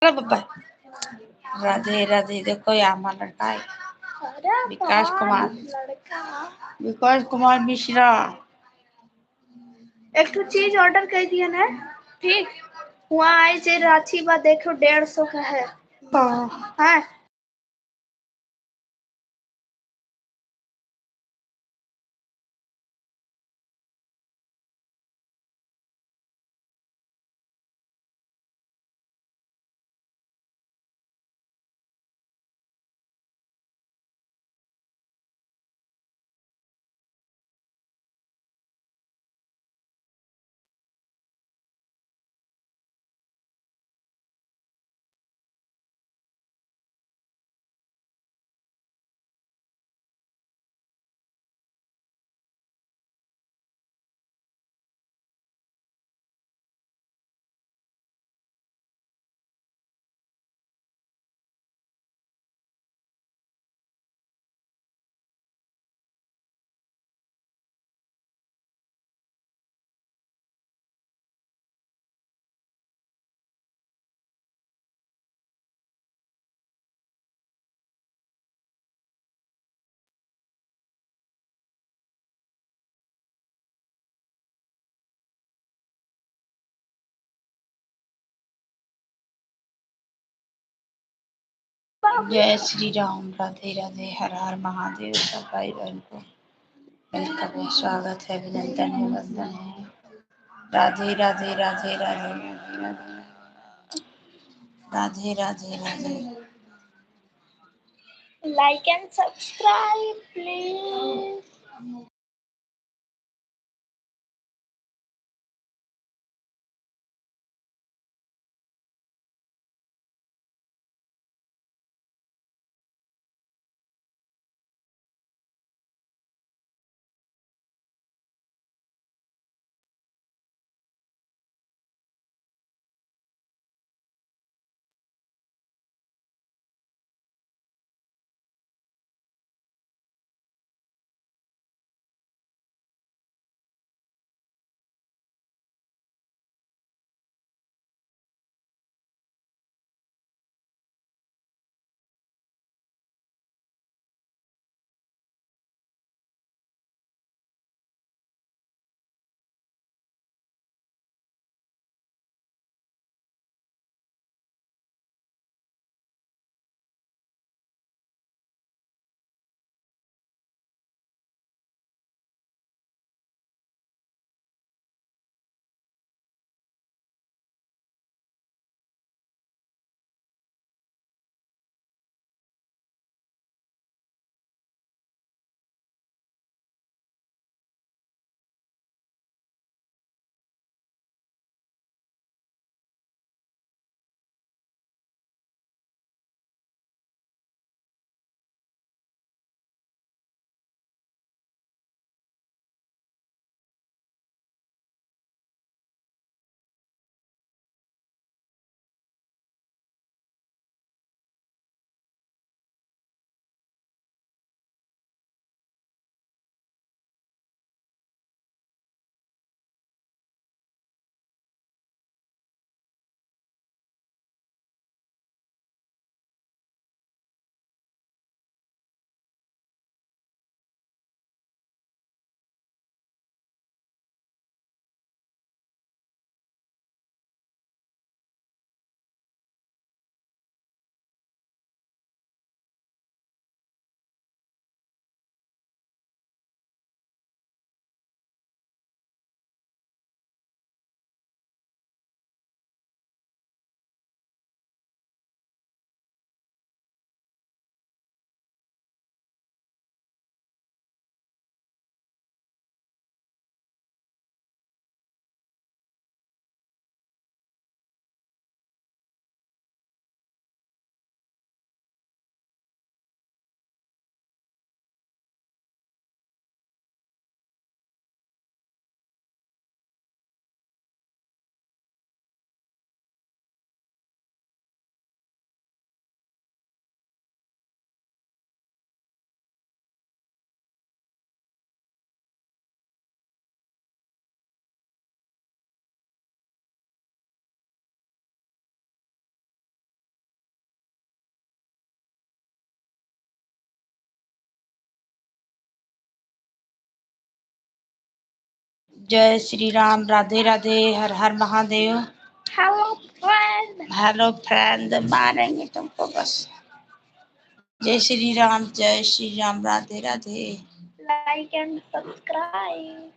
अरे बाबा, राधे राधे। देखो ये हमारा लड़का है, विकास कुमार, विकास कुमार मिश्रा। एक तो चीज ऑर्डर कर दिया ना, ठीक। वहाँ आई जे रांची बा, देखो 150 का है। हाँ जय श्री राम, राधे राधे, हर हर महादेव। सब भाई बहन को वेलकम है, स्वागत है, अभिनंदन है, वंदन है। Radhe Radhe Radhe Radhe Radhe Radhe Radhe. like and subscribe please. जय श्री राम, राधे राधे, हर हर Mahadev. Hello friend. Hello friend, मारेंगे तुमको बस। जय Shri Ram, Radhe Radhe. Like and subscribe.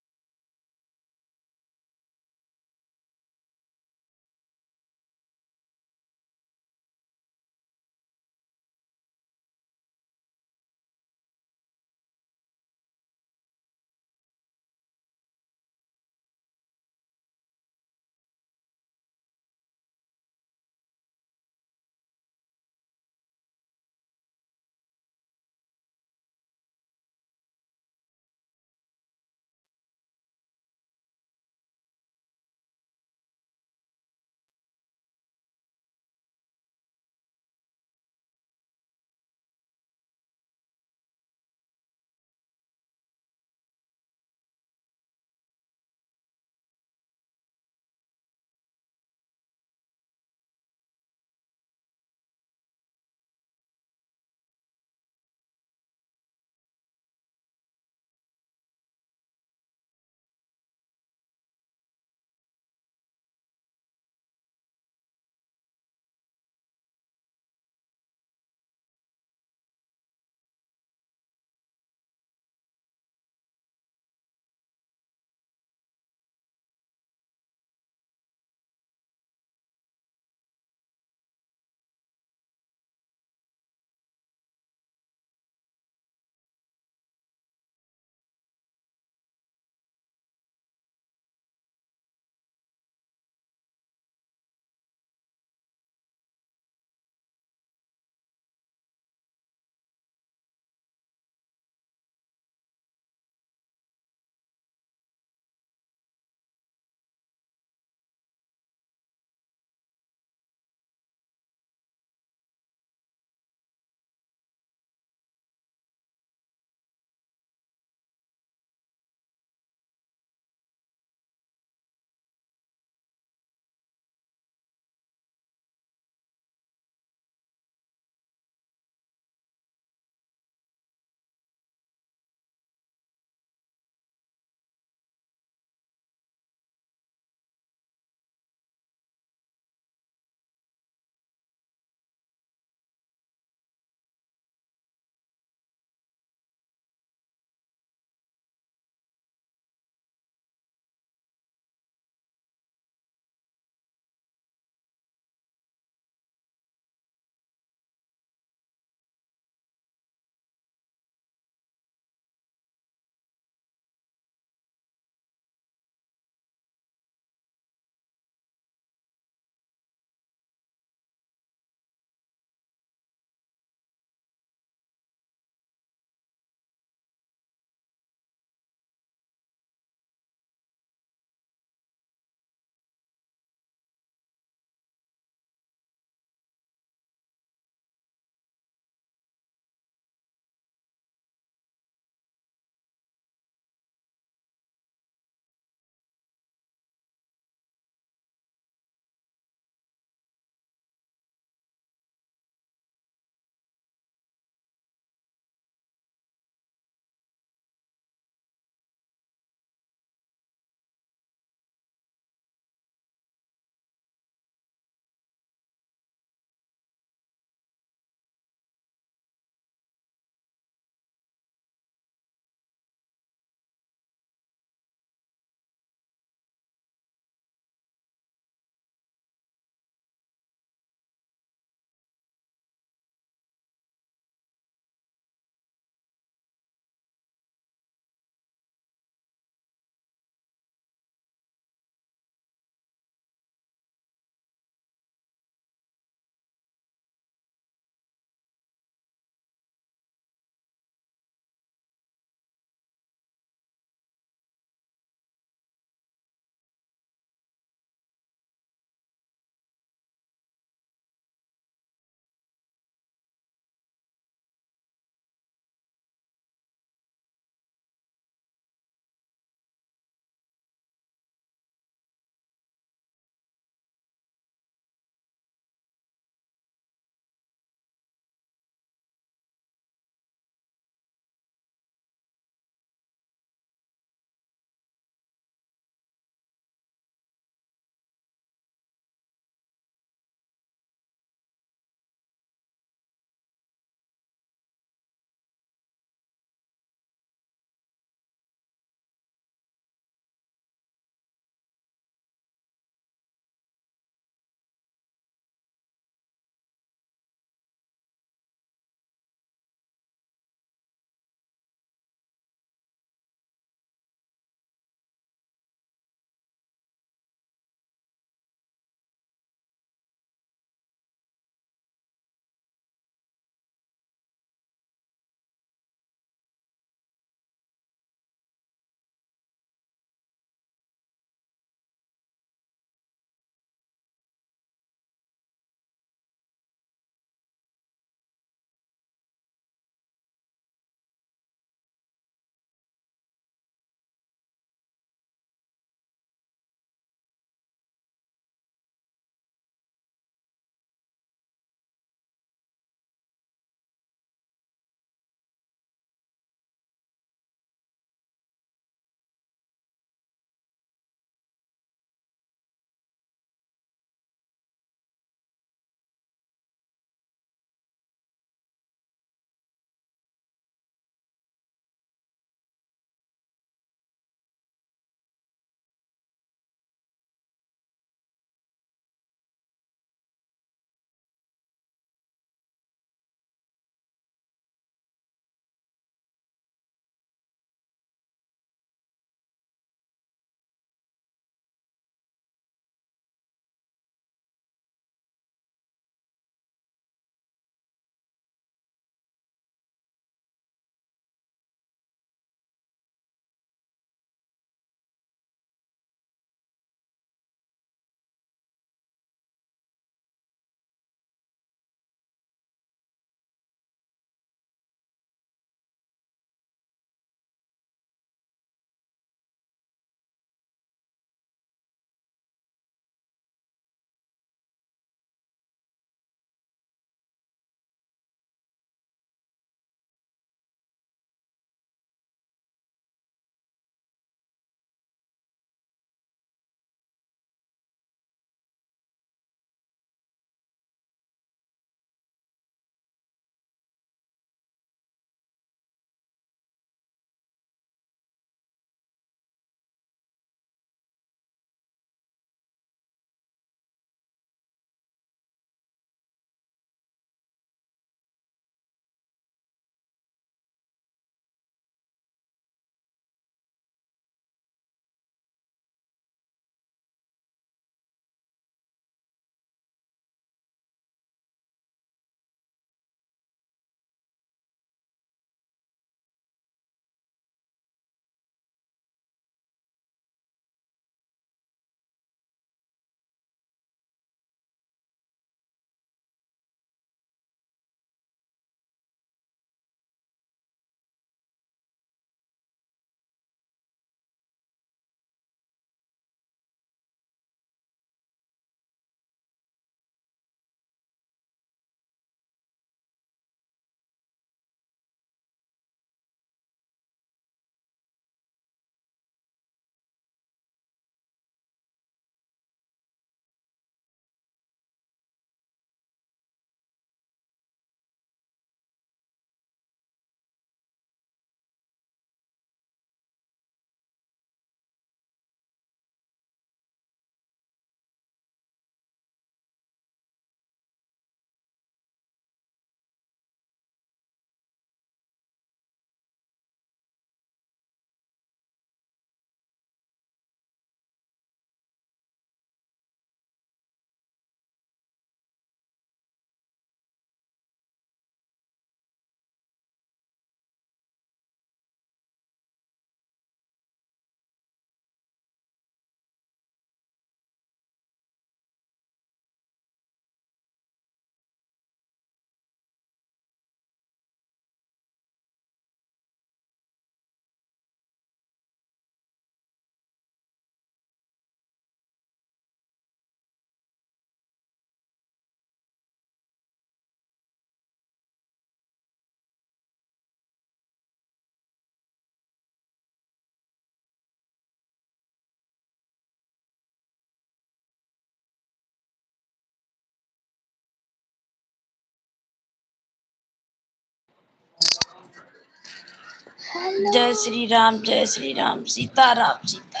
जय श्री राम, जय श्री राम, सीता राम, सीता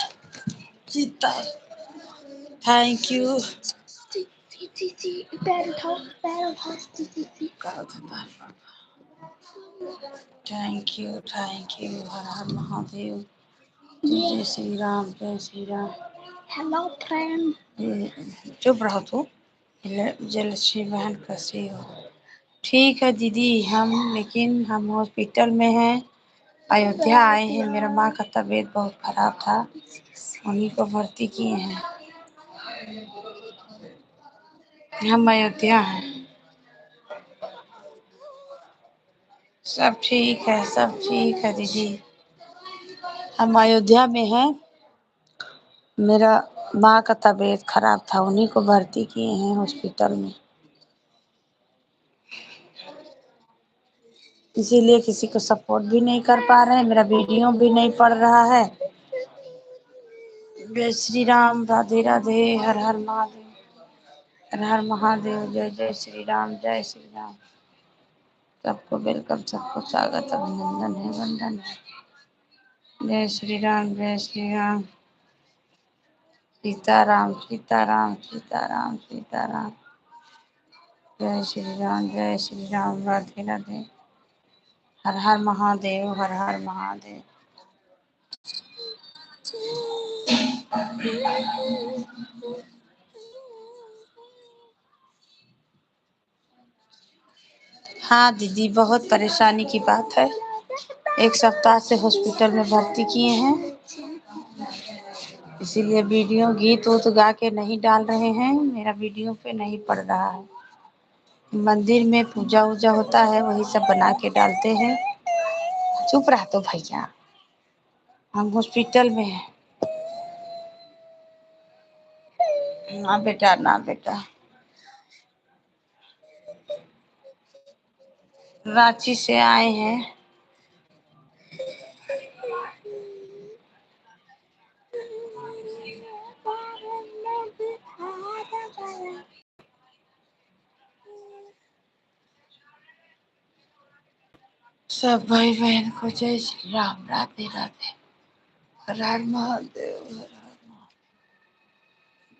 सीता। Thank you. पैर उठाओ, पैर उठाओ। Thank you, thank you. हर हर महादेव। जय श्री राम, जय श्री राम। Hello friend. चुप रहो तू। जयलक्ष्मी बहन कैसी हो? ठीक है दीदी, लेकिन हम हॉस्पिटल में हैं, अयोध्या आए हैं। मेरा माँ का तबीयत बहुत खराब था, उन्हीं को भर्ती किए हैं। हम अयोध्या हैं। सब ठीक है, सब ठीक है दीदी। हम अयोध्या में हैं, मेरा माँ का तबीयत खराब था, उन्हीं को भर्ती किए हैं हॉस्पिटल में। इसीलिए किसी को सपोर्ट भी नहीं कर पा रहे हैं, मेरा वीडियो भी नहीं पड़ रहा है। जय श्री राम, राधे राधे, हर हर महादेव, हर हर महादेव। जय जय श्री राम, जय श्री राम। सबको वेलकम, सबको स्वागत, अभिनंदन है, वंदन है। जय श्री राम, जय श्री राम। सीताराम, सीताराम, सीताराम, सीताराम। जय श्री राम, जय श्री राम, राधे राधे, हर हर महादेव, हर हर महादेव। हाँ दीदी, बहुत परेशानी की बात है। 1 सप्ताह से हॉस्पिटल में भर्ती किए हैं, इसीलिए वीडियो गीत उत गा के नहीं डाल रहे हैं, मेरा वीडियो पे नहीं पड़ रहा है। मंदिर में पूजा वूजा होता है, वही सब बना के डालते हैं। चुप रहा तो भैया, हम हॉस्पिटल में हैं। ना बेटा, ना बेटा। रांची से आए हैं। सब भाई बहन को जय श्री राम, राधे राधे, हर हर महादेव, हर हर महादेव।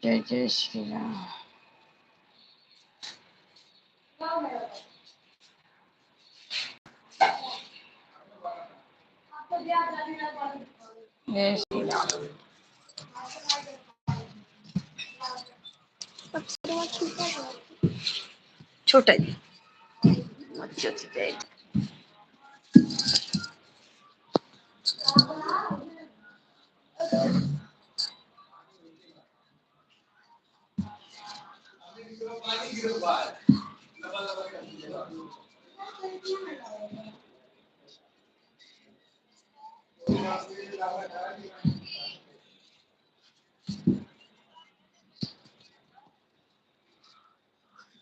जय जय श्री राम। जय श्री राम। छोटा जी अच्छा जय।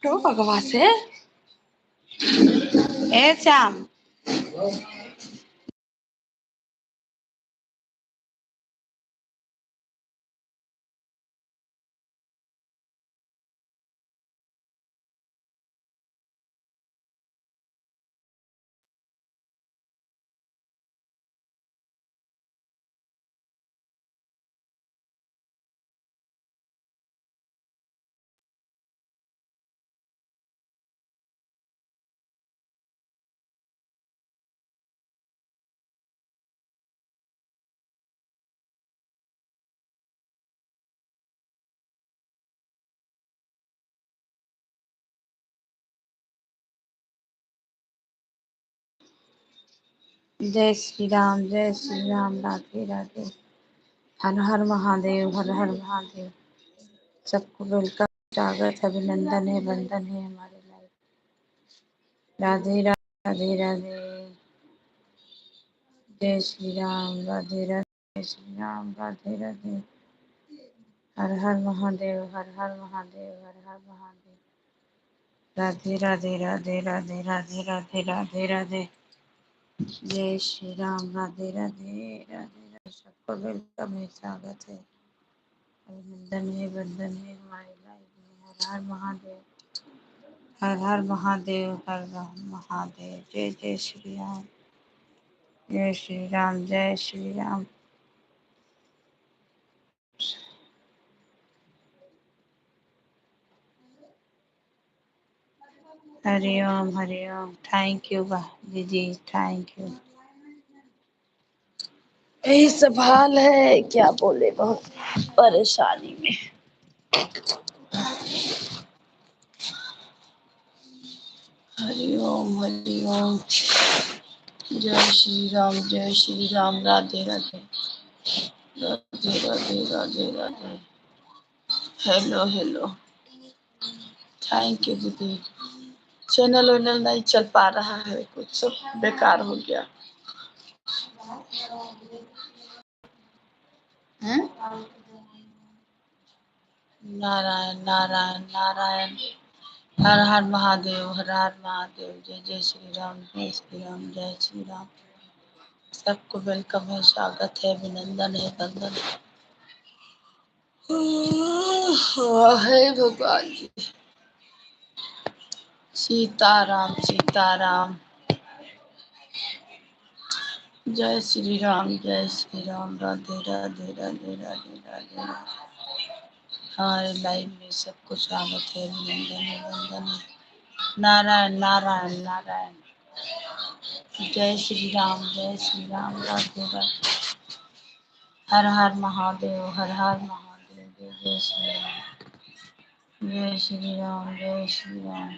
तो भगवान से ए श्याम। जय श्री राम, जय श्री राम, राधे राधे, हर हर महादेव, हर हर महादेव। सबको वेलकम, स्वागत, अभिनंदन है, वंदन है हमारे लाइफ। राधे राधे, राधे। जय श्री राम, राधे राधे, जय श्री राम, राधे राधे, हर हर महादेव, हर हर महादेव, हर हर महादेव। राधे राधे, राधे राधे, राधे राधे, राधे राधे। जय श्री राम, राधे राधे, राधे राधे। सबको वेलकम है, स्वागत है, अभिनंदन है, वंदन है हमारे लाइफ में। हर हर महादेव, हर हर महादेव, हर हर महादेव। जय जय श्री राम। जय श्री राम, जय श्री राम। हरिओम हरिओम। थैंक यू दीदी, थैंक यू। यही सब हाल है, क्या बोले, बहुत परेशानी में। हरिओम हरिओम। जय श्री राम, जय Shri Ram. Radhe Radhe Radhe Radhe Radhe Radhe. Hello hello. Thank you दीदी। चैनल वैनल नहीं चल पा रहा है, कुछ सब बेकार हो गया है। नारायण नारायण नारायण। हर हर महादेव, हर हर महादेव। जय जय श्री राम, जय श्री राम, जय श्री राम। सबको वेलकम है, स्वागत है, अभिनंदन है, वंदन है भगवान जी। सीताराम सीताराम। जय श्री राम, जय श्री राम। राधे राधे राधे राधे राधे। हमारे लाइव में सबको स्वागत है, अभिनंदन है, वंदन है। नारायण नारायण नारायण। जय श्री राम, जय श्री राम। राधे राधे। हर हर महादेव, हर हर महादेव। जय जय श्री राम, जय श्री राम, जय श्री राम।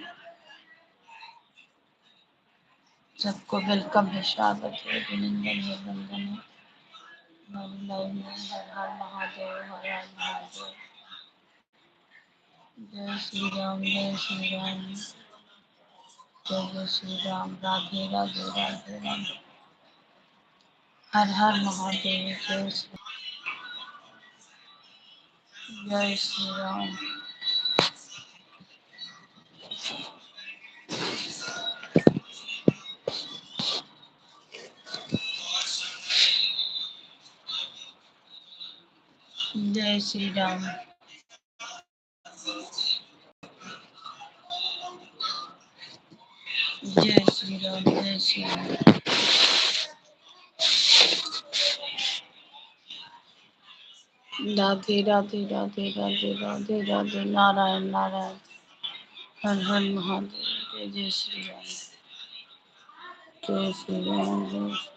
सबको वेलकम है, स्वागत है, अभिनंदन है, वंदन है। हमारी लाइव में हर हर महादेव, हर हर महादेव। जय श्री राम, जय श्री राम, जय जय श्री राम। राधे राधे राधे राधे। हर हर महादेव। जय श्री राम। जय श्री राम। जय श्री राम, जय श्री राम। राधे राधे राधे राधे राधे राधे। नारायण नारायण। हर हर महादेव। जय जय श्री राम, जय श्री राम, जय।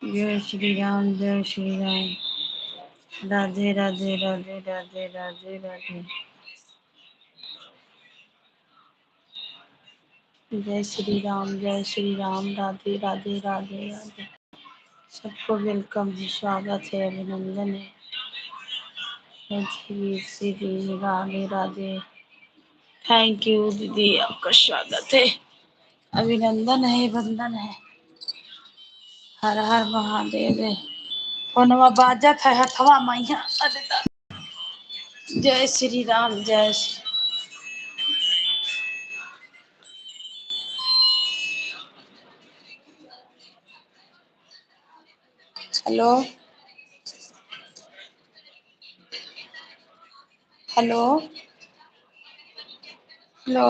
जय श्री राम, जय श्री राम। राधे राधे राधे राधे राधे राधे। जय श्री राम, जय श्री राम। राधे राधे राधे राधे। सबको वेलकम है, स्वागत है, अभिनंदन है। श्री श्री राधे राधे। थैंक यू दीदी, आपका स्वागत है, अभिनंदन है, वंदन है। हर हर महादेव है। फोनवा बाजत है हथवा मैया। अरे जय श्री राम, जय श्री। Hello hello hello.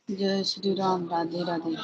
जय श्री राम। राधे राधे।